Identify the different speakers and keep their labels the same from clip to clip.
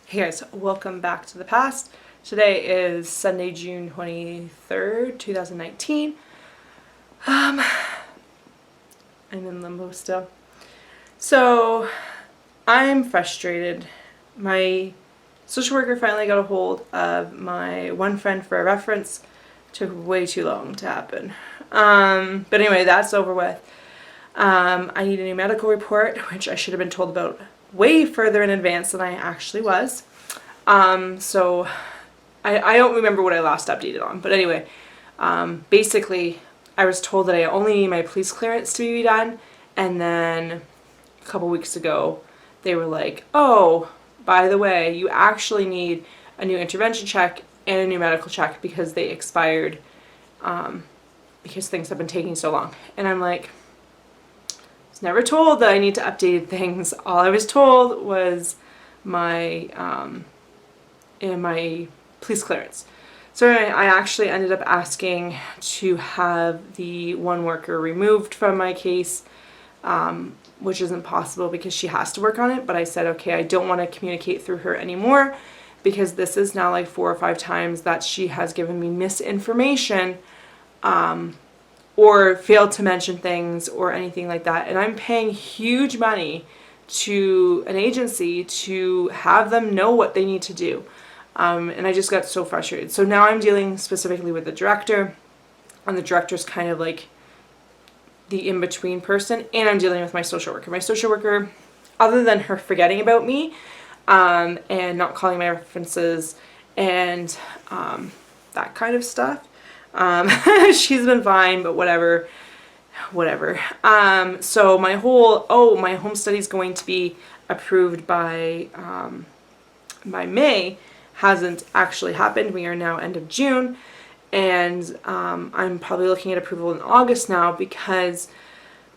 Speaker 1: Hey guys, welcome back to the past. Today is Sunday, June 23rd, 2019. I'm in limbo still. So, I'm frustrated. My social worker finally got a hold of my one friend for a reference. Took way too long to happen. But anyway, that's over with. I need a new medical report, which I should have been told about way further in advance than I actually was. So I don't remember what I last updated on, but anyway, basically I was told that I only need my police clearance to be done, and then a couple weeks ago they were like, oh, by the way, you actually need a new intervention check and a new medical check because they expired, because things have been taking so long. And I'm like, I was never told that I need to update things. All I was told was my my police clearance. So anyway, I actually ended up asking to have the one worker removed from my case, which isn't possible because she has to work on it. But I said, okay, I don't want to communicate through her anymore because this is now like 4 or 5 times that she has given me misinformation, or failed to mention things or anything like that. And I'm paying huge money to an agency to have them know what they need to do. And I just got so frustrated. So now I'm dealing specifically with the director, and the director's kind of like the in-between person, and I'm dealing with my social worker. My social worker, other than her forgetting about me, and not calling my references and that kind of stuff, she's been fine, but whatever. So my home study is going to be approved by May. Hasn't actually happened. We are now end of June, and I'm probably looking at approval in August now because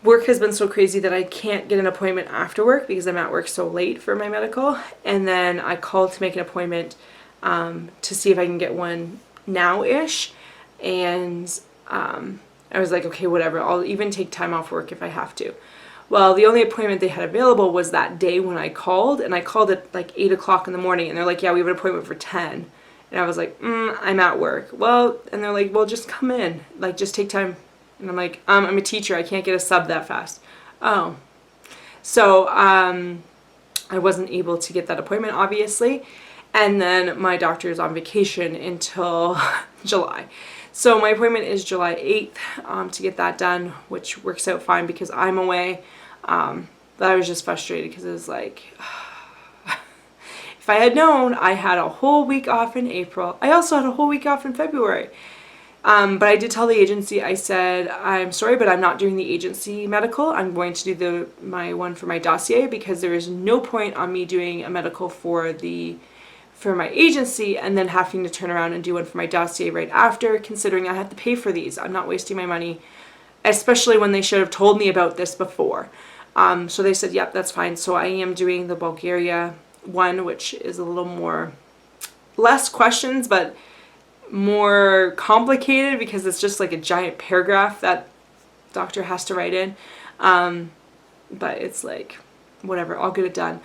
Speaker 1: work has been so crazy that I can't get an appointment after work because I'm at work so late for my medical. And then I called to make an appointment to see if I can get one now-ish, and I was like, okay, whatever, I'll even take time off work if I have to. Well, the only appointment they had available was that day when I called, and I called at like 8 o'clock in the morning, and they're like, yeah, we have an appointment for 10. And I was like, I'm at work. Well, and they're like, well, just come in, like, just take time. And I'm like, I'm a teacher, I can't get a sub that fast. Oh. So, I wasn't able to get that appointment, obviously. And then my doctor is on vacation until July. So my appointment is July 8th to get that done, which works out fine because I'm away. But I was just frustrated because it was like, if I had known, I had a whole week off in April. I also had a whole week off in February. But I did tell the agency, I said, I'm sorry, but I'm not doing the agency medical. I'm going to do my one for my dossier because there is no point on me doing a medical for my agency and then having to turn around and do one for my dossier right after, considering I had to pay for these. I'm not wasting my money, especially when they should have told me about this before. So they said, yep, that's fine. So I am doing the Bulgaria one, which is a little more, less questions, but more complicated because it's just like a giant paragraph that doctor has to write in. But it's like, whatever, I'll get it done.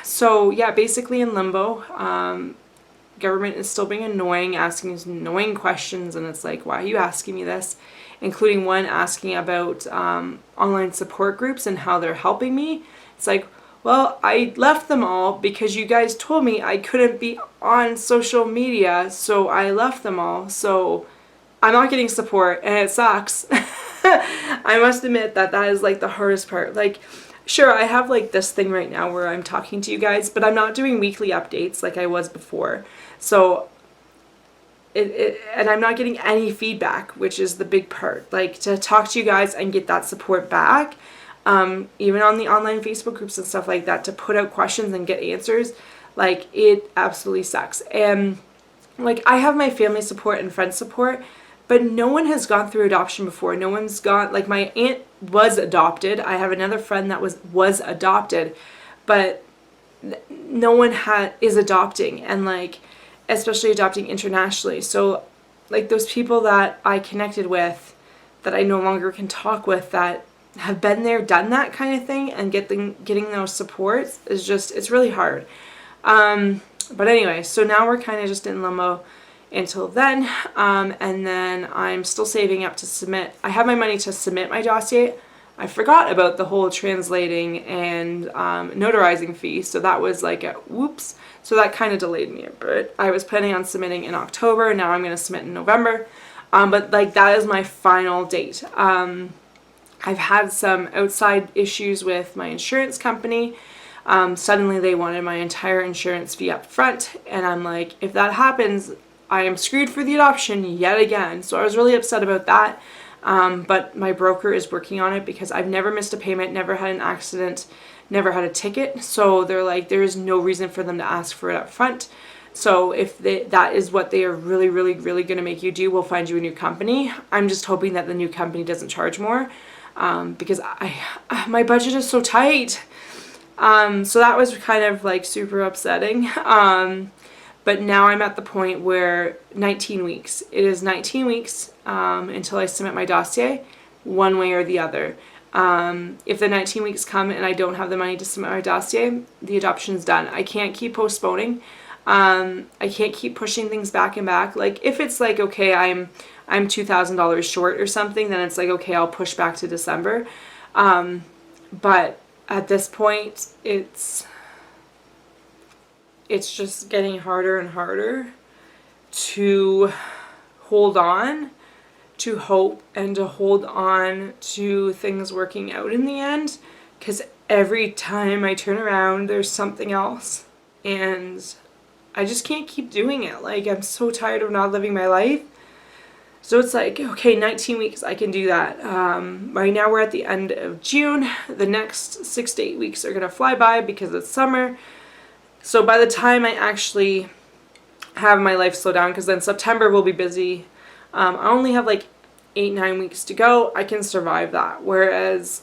Speaker 1: So yeah, basically in limbo. Government is still being annoying, asking these annoying questions, and it's like, why are you asking me this? Including one asking about online support groups and how they're helping me. It's like, well, I left them all because you guys told me I couldn't be on social media, so I left them all. So I'm not getting support, and it sucks. I must admit that is like the hardest part. Like, sure, I have like this thing right now where I'm talking to you guys, but I'm not doing weekly updates like I was before. So, and I'm not getting any feedback, which is the big part. Like, to talk to you guys and get that support back, even on the online Facebook groups and stuff like that, to put out questions and get answers, like, it absolutely sucks. And like, I have my family support and friend support, but no one has gone through adoption before. No one's gone, like, my aunt was adopted. I have another friend that was adopted, but no one is adopting, and like, especially adopting internationally. So like, those people that I connected with that I no longer can talk with that have been there, done that kind of thing, and getting those supports is just, it's really hard. But anyway, so now we're kind of just in limbo until then, and then I'm still saving up to submit. I have my money to submit my dossier. I forgot about the whole translating and notarizing fee, so that was like a whoops. So that kind of delayed me, but I was planning on submitting in October. Now I'm going to submit in November, but like that is my final date. I've had some outside issues with my insurance company. Suddenly they wanted my entire insurance fee up front, and I'm like, if that happens, I am screwed for the adoption yet again. So I was really upset about that. But my broker is working on it because I've never missed a payment, never had an accident, never had a ticket. So they're like, there is no reason for them to ask for it up front. So if that is what they are really, really, really going to make you do, we'll find you a new company. I'm just hoping that the new company doesn't charge more, because my budget is so tight. So that was kind of like super upsetting. But now I'm at the point where 19 weeks. It is 19 weeks until I submit my dossier, one way or the other. If the 19 weeks come and I don't have the money to submit my dossier, the adoption is done. I can't keep postponing. I can't keep pushing things back and back. Like if it's like, okay, I'm $2,000 short or something, then it's like, okay, I'll push back to December. But at this point, it's just getting harder and harder to hold on, to hope, and to hold on to things working out in the end, because every time I turn around, there's something else, and I just can't keep doing it. Like, I'm so tired of not living my life. So it's like, okay, 19 weeks, I can do that. Right now we're at the end of June. The next 6 to 8 weeks are going to fly by because it's summer. So by the time I actually have my life slow down, because then September will be busy, I only have like 8-9 weeks to go. I can survive that. Whereas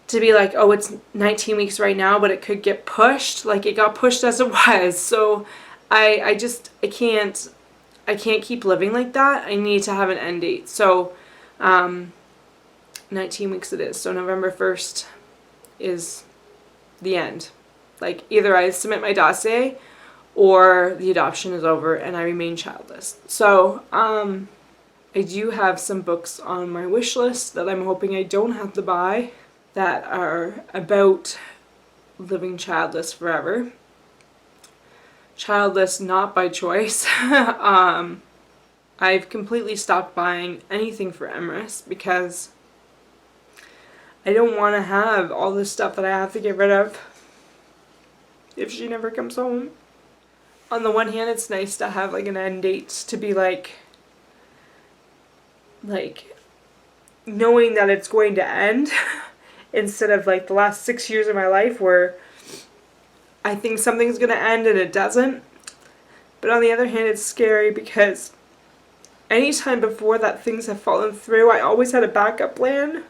Speaker 1: to be like, oh, it's 19 weeks right now, but it could get pushed. Like it got pushed as it was. So I can't keep living like that. I need to have an end date. So 19 weeks it is. So November 1st is the end. Like either I submit my dossier or the adoption is over and I remain childless. So I do have some books on my wish list that I'm hoping I don't have to buy that are about living childless forever. Childless not by choice. I've completely stopped buying anything for Emrys because I don't want to have all this stuff that I have to get rid of if she never comes home. On the one hand, it's nice to have like an end date, to be like knowing that it's going to end instead of like the last 6 years of my life where I think something's going to end and it doesn't. But on the other hand, it's scary because anytime before that things have fallen through, I always had a backup plan.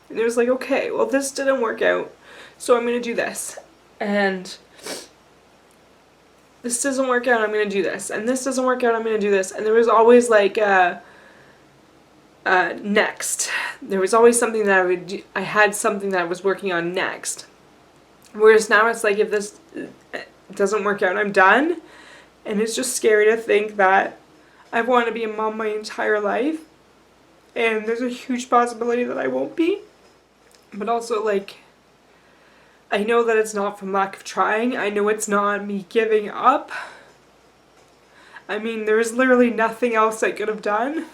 Speaker 1: And it was like, okay, well, this didn't work out, so I'm going to do this. And this doesn't work out, I'm going to do this. And this doesn't work out, I'm going to do this. And there was always like next. There was always something that I would do. I had something that I was working on next. Whereas now it's like, if this doesn't work out, I'm done. And it's just scary to think that I've wanted to be a mom my entire life. And there's a huge possibility that I won't be. But also, like, I know that it's not from lack of trying. I know it's not me giving up. I mean, there's literally nothing else I could have done.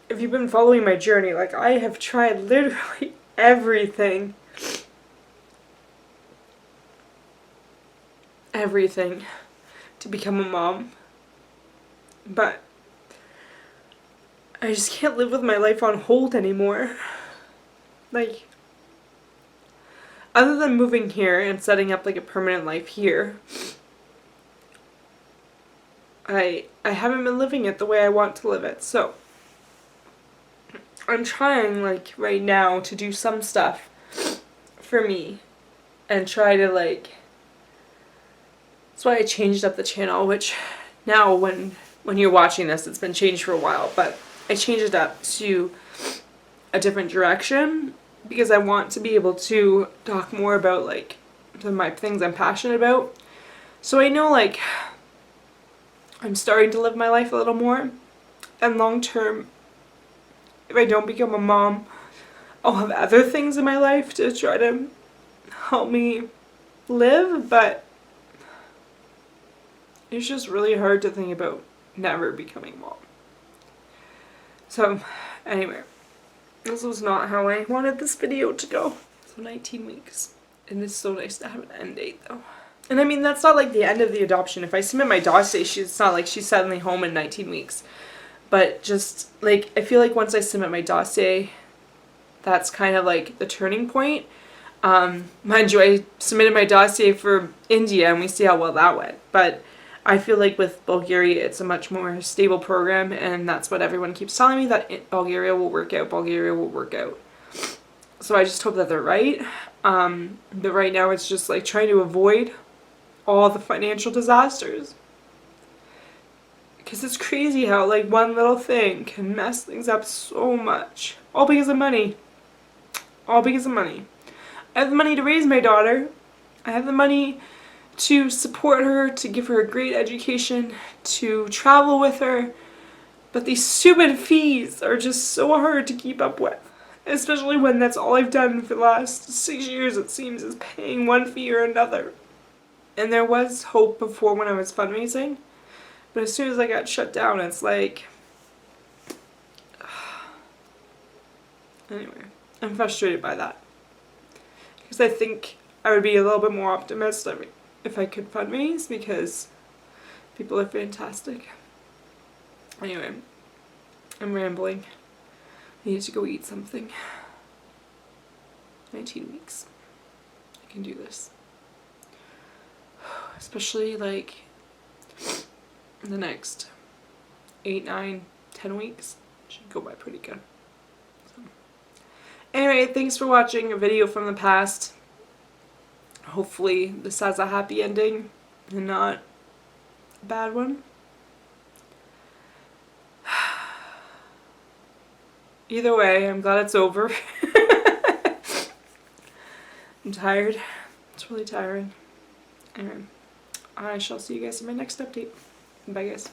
Speaker 1: If you've been following my journey, like, I have tried literally everything. Everything to become a mom. But I just can't live with my life on hold anymore. Like, other than moving here and setting up like a permanent life here, I haven't been living it the way I want to live it. So I'm trying like right now to do some stuff for me and try to like, that's why I changed up the channel, which now when you're watching this, it's been changed for a while, but I changed it up to a different direction because I want to be able to talk more about like to my things I'm passionate about. So I know, like, I'm starting to live my life a little more. And long term, if I don't become a mom, I'll have other things in my life to try to help me live. But it's just really hard to think about never becoming a mom. So anyway, this was not how I wanted this video to go. So 19 weeks. And it's so nice to have an end date though. And I mean, that's not like the end of the adoption. If I submit my dossier, it's not like she's suddenly home in 19 weeks. But just, like, I feel like once I submit my dossier, that's kind of like the turning point. Mind you, I submitted my dossier for India and we see how well that went. But I feel like with Bulgaria, it's a much more stable program, and that's what everyone keeps telling me, that Bulgaria will work out, Bulgaria will work out. So I just hope that they're right. But right now it's just like trying to avoid all the financial disasters. Because it's crazy how like one little thing can mess things up so much. All because of money. All because of money. I have the money to raise my daughter. I have the money to support her, to give her a great education, to travel with her. But these stupid fees are just so hard to keep up with. Especially when that's all I've done for the last 6 years, it seems, is paying one fee or another. And there was hope before when I was fundraising. But as soon as I got shut down, it's like... Anyway, I'm frustrated by that. Because I think I would be a little bit more optimistic if I could fundraise, because people are fantastic. Anyway, I'm rambling. I need to go eat something. 19 weeks. I can do this. Especially like the next 8, 9, 10 weeks. Should go by pretty good. So. Anyway, thanks for watching a video from the past. Hopefully this has a happy ending and not a bad one. Either way, I'm glad it's over. I'm tired. It's really tiring. Anyway, I shall see you guys in my next update. Bye guys.